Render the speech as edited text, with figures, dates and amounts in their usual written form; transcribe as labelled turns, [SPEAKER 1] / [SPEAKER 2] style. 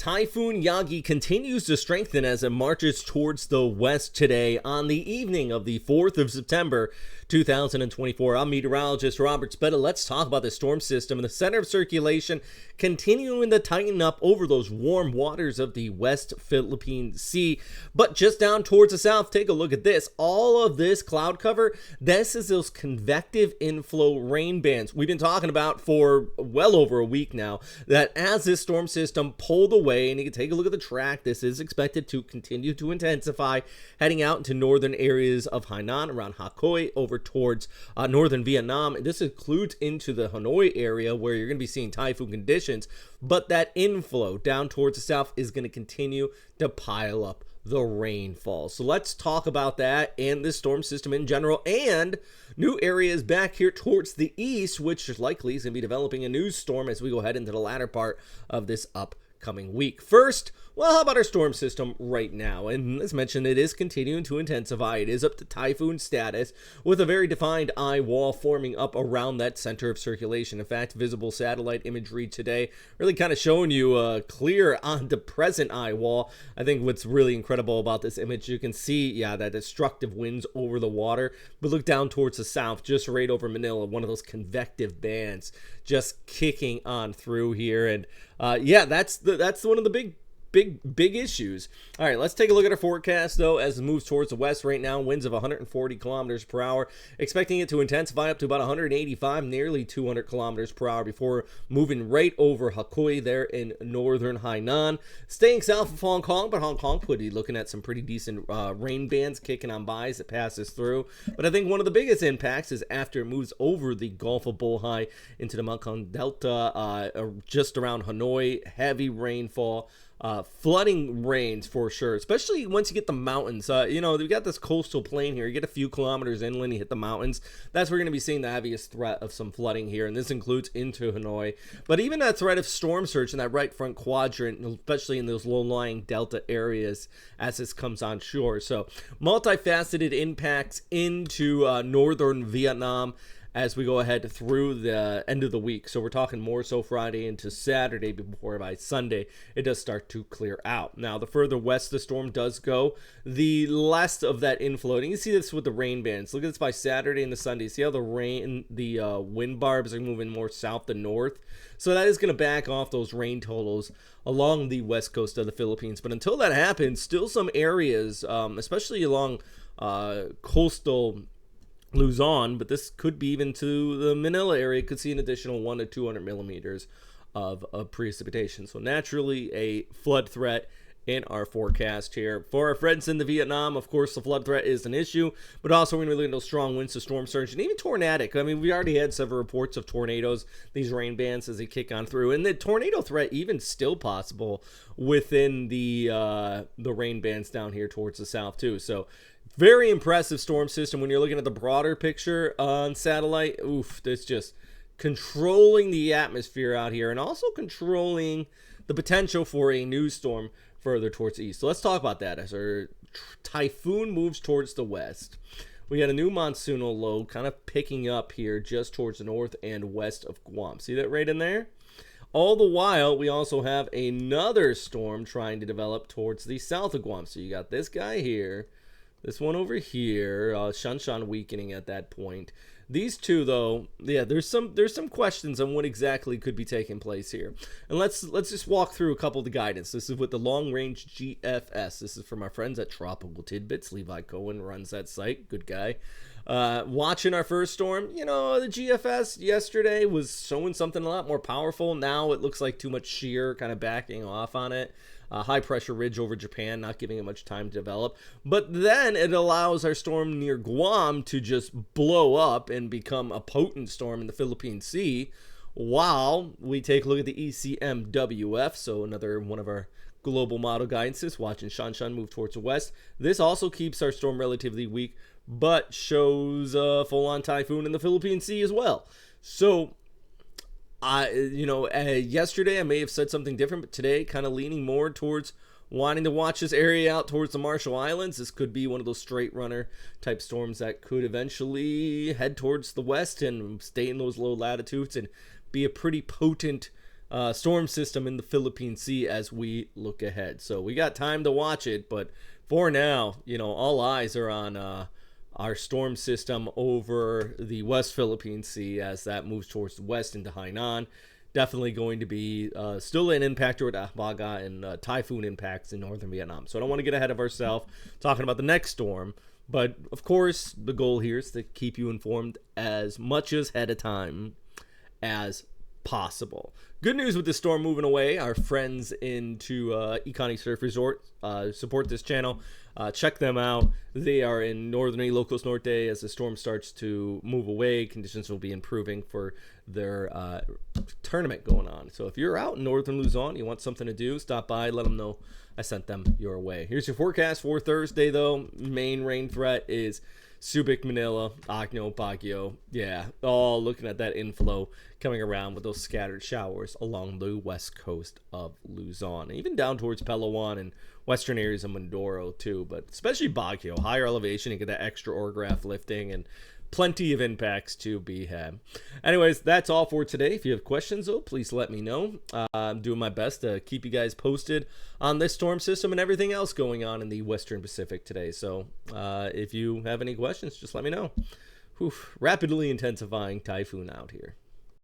[SPEAKER 1] Typhoon Yagi continues to strengthen as it marches towards the west today on the evening of the 4th of September, 2024. I'm meteorologist Robert Spetta. Let's talk about the storm system and the center of circulation continuing to tighten up over those warm waters of the West Philippine Sea. But just down towards the south, take a look at this. All of this cloud cover, this is those convective inflow rain bands we've been talking about for well over a week now, that as this storm system pulled away, and you can take a look at the track, this is expected to continue to intensify, heading out into northern areas of Hainan, around Hakoy, over towards northern Vietnam. This includes into the Hanoi area where you're going to be seeing typhoon conditions, but that inflow down towards the south is going to continue to pile up the rainfall. So let's talk about that and this storm system in general, and new areas back here towards the east, which likely is going to be developing a new storm as we go ahead into the latter part of this upcoming week. First, well, how about our storm system right now? And as mentioned, it is continuing to intensify. It is up to typhoon status with a very defined eye wall forming up around that center of circulation. In fact, visible satellite imagery today really kind of showing you clear on the present eye wall. I think what's really incredible about this image, you can see, that destructive winds over the water, but look down towards the south, just right over Manila, one of those convective bands just kicking on through here. And that's one of the big issues. All right, let's take a look at our forecast though as it moves towards the west right now. Winds of 140 kilometers per hour, expecting it to intensify up to about 185, nearly 200 kilometers per hour before moving right over Hakoy there in northern Hainan, staying south of Hong Kong. But Hong Kong could be looking at some pretty decent rain bands kicking on by as it passes through. But I think one of the biggest impacts is after it moves over the Gulf of Bohai into the Mekong Delta, just around Hanoi. Heavy rainfall, flooding rains for sure, especially once you get the mountains. We've got this coastal plain here. You get a few kilometers inland, you hit the mountains. That's where you're going to be seeing the heaviest threat of some flooding here, and this includes into Hanoi. But even that threat of storm surge in that right front quadrant, especially in those low-lying delta areas as this comes on shore. So multifaceted impacts into northern Vietnam as we go ahead through the end of the week. So we're talking more so Friday into Saturday before by Sunday it does start to clear out. Now, the further west the storm does go, the less of that inflow. And you can see this with the rain bands. Look at this by Saturday and the Sunday. See how the wind barbs are moving more south than north? So that is going to back off those rain totals along the west coast of the Philippines. But until that happens, still some areas, especially along coastal Luzon, but this could be even to the Manila area, could see an additional 100 to 200 millimeters of precipitation. So naturally a flood threat in our forecast here. For our friends in the Vietnam, of course, the flood threat is an issue, but also we're going to be looking at those strong winds to storm surge and even tornadic. I mean, we already had several reports of tornadoes, these rain bands as they kick on through, and the tornado threat even still possible within the rain bands down here towards the south too. So very impressive storm system when you're looking at the broader picture on satellite. That's just controlling the atmosphere out here and also controlling the potential for a new storm further towards the east. So let's talk about that as our typhoon moves towards the west. We got a new monsoonal low kind of picking up here just towards the north and west of Guam. See that right in there? All the while, we also have another storm trying to develop towards the south of Guam. So you got this guy here, this one over here, Shanshan weakening at that point. These two, though, there's some questions on what exactly could be taking place here. And let's just walk through a couple of the guidance. This is with the long-range GFS. This is from our friends at Tropical Tidbits. Levi Cohen runs that site. Good guy. Watching our first storm, the GFS yesterday was showing something a lot more powerful. Now it looks like too much shear kind of backing off on it. High pressure ridge over Japan, not giving it much time to develop. But then it allows our storm near Guam to just blow up and become a potent storm in the Philippine Sea, while we take a look at the ECMWF, so another one of our global model guidances, watching Shanshan move towards the west. This also keeps our storm relatively weak, but shows a full-on typhoon in the Philippine Sea as well. So yesterday I may have said something different, but today kind of leaning more towards wanting to watch this area out towards the Marshall Islands. This could be one of those straight runner type storms that could eventually head towards the west and stay in those low latitudes and be a pretty potent storm system in the Philippine Sea as we look ahead. So we got time to watch it, but for now, all eyes are on our storm system over the West Philippine Sea as that moves towards the west into Hainan. Definitely going to be still an impactor with Habagat and typhoon impacts in northern Vietnam. So I don't want to get ahead of ourselves talking about the next storm. But of course, the goal here is to keep you informed as much as ahead of time as possible. Good news with this storm moving away. Our friends into Ikani Surf Resort support this channel. Check them out. They are in Northern Ilocos Norte. As the storm starts to move away, conditions will be improving for their tournament going on. So if you're out in Northern Luzon, you want something to do, stop by, let them know I sent them your way. Here's your forecast for Thursday, though. Main rain threat is Subic, Manila, Agno, Baguio. Yeah, all looking at that inflow coming around with those scattered showers along the west coast of Luzon, even down towards Palawan and western areas of Mindoro too, but especially Baguio, higher elevation, you get that extra orograph lifting and plenty of impacts to be had. Anyways, that's all for today. If you have questions, though, please let me know. I'm doing my best to keep you guys posted on this storm system and everything else going on in the Western Pacific today. So if you have any questions, just let me know. Rapidly intensifying typhoon out here.